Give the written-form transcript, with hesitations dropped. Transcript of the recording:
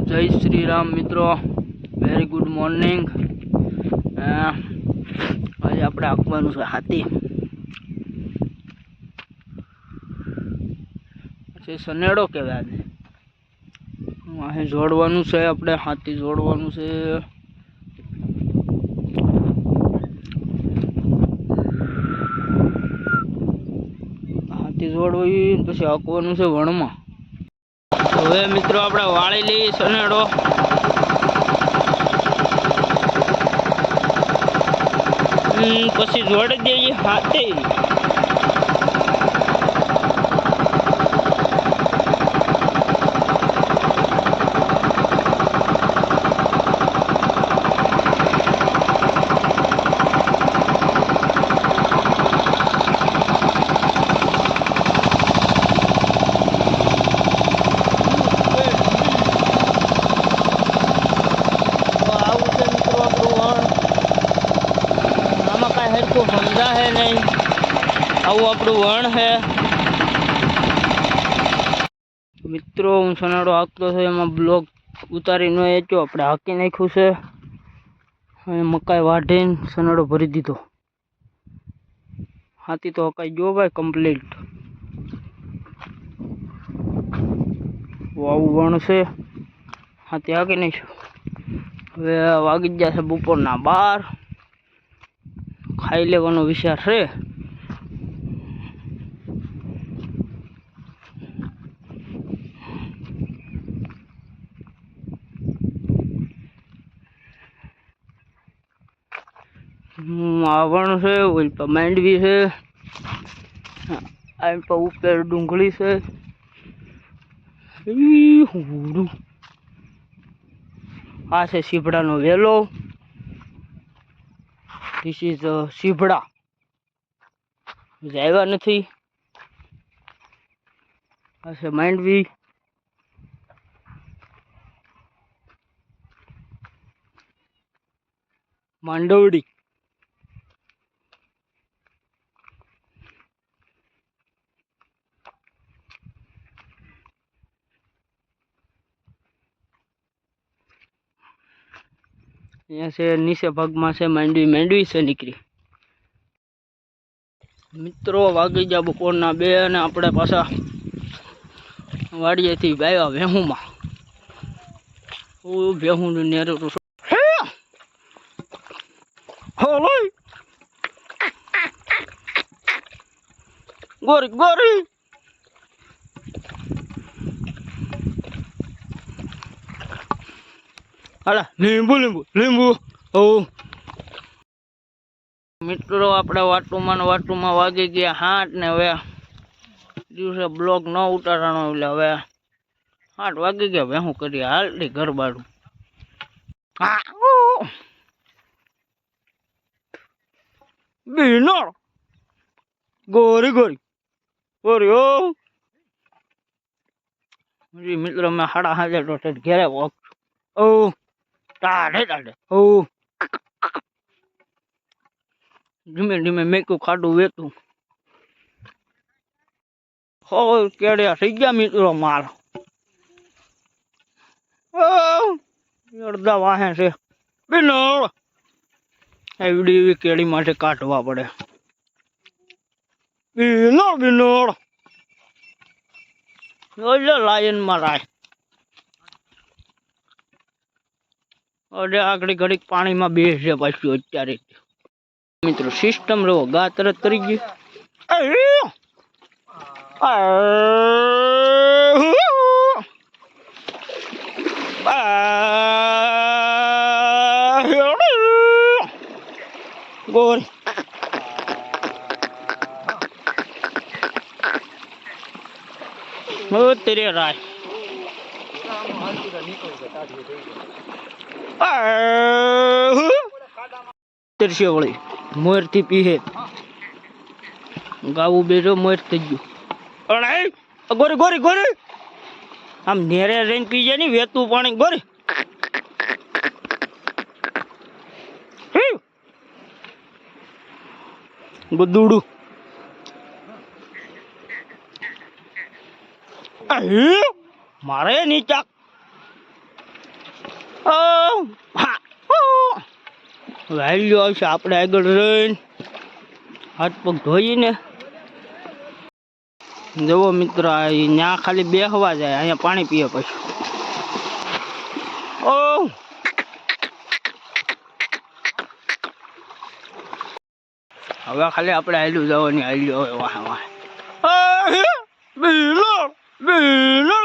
જય શ્રી રામ મિત્રો, very good morning. આજે આપણે આંકવાનું છે હાથી, પછી સનેડો કહેવાય। આજે અહીં જોડવાનું છે, આપણે હાથી જોડવાનું છે। હાથી જોડવી પછી આંકવાનું છે વણમાં। હવે મિત્રો આપણે વાળી લઈએ સનેડો। પછી જોડી દઈએ હાથી। समझा है नहीं आव આપણું વણ है મિત્રો। હું સનાડો હાંકતો છે, એમાં બ્લોક ઉતારીને એચો આપણે હાંકી નાખ્યું છે અને મકાઈ વાઢીને સનાડો ભરી દીધો। હાથી તો હકાઈ ગયો ભાઈ કમ્પ્લીટ। આવું વણ છે, હાથી હાંકી નાખ્યું। હવે વાગી ગયા છે બપોરના 12। ખાઈ લેવાનો વિચાર છે। આવણ છે, ઓલ પર માંડવી છે, આ પર ઉપર ડુંગળી છે। આ છે સીભડાનો વેલો। This is સીભડા આવ્યા નથી। આ છે માંડવી। માંડવડી અહીંયા છે, નીચે ભાગમાં છે માંડવી છે નીકળી। મિત્રો વાગી ગયા બપોરના 2 અને આપણે પાછા વાડીએથી આવ્યા વેહુમાં। વેહું નેરું ગોરી ગોરી હાલા લીંબુ લીંબુ લીંબુ। મિત્રો આપણે વાટુમાં વાગી ગયા 8 ને હવે દિવસે બ્લોક ન ઉતારવાનો એટલે હવે 8 વાગી ગયા। હવે શું કરીએ, હાલ ઘર બાડું। બીનોળ ગોરી ગોરી ગોરી ઓ મિત્રો મેં 7:30 ઘેરે વોક ટાઢે ધીમે ધીમે મેકું ખાડું વેતું હો કેડિયા થઈ ગયા મિત્રો। માર અડધા વાહે છે બીનોળ। એવી કેડી માટે કાઢવા પડે। બીનોળ બીનોળ લાયન માં રાય આગળ ઘડીક પાણીમાં બેસે પાછું અત્યારે મિત્રો સિસ્ટમ રહો ગા તરત કરી ગઈ। ગોર તેરે રાય તરસ્યો વળી મોર થી પીહે ગાવું બેઠો મોર થઈ ગયું। ગોરી ગોરી ગોરી આમ નેરે રહીને પી જાય ને વેતું પાણી ગોરી। ગુદુડું મારે નીચા વાયલો આવશે આપણે આગળ રહીને હાથ પગ ધોઈને. જુઓ મિત્રો, ત્યાં ખાલી બેહવા જાય, અહીંયા પાણી પીએ પછી. હવે ખાલી આપણે હાલ્યું જવાની, હાલ્યું હવે વાહ વાહ. બીલો બીલો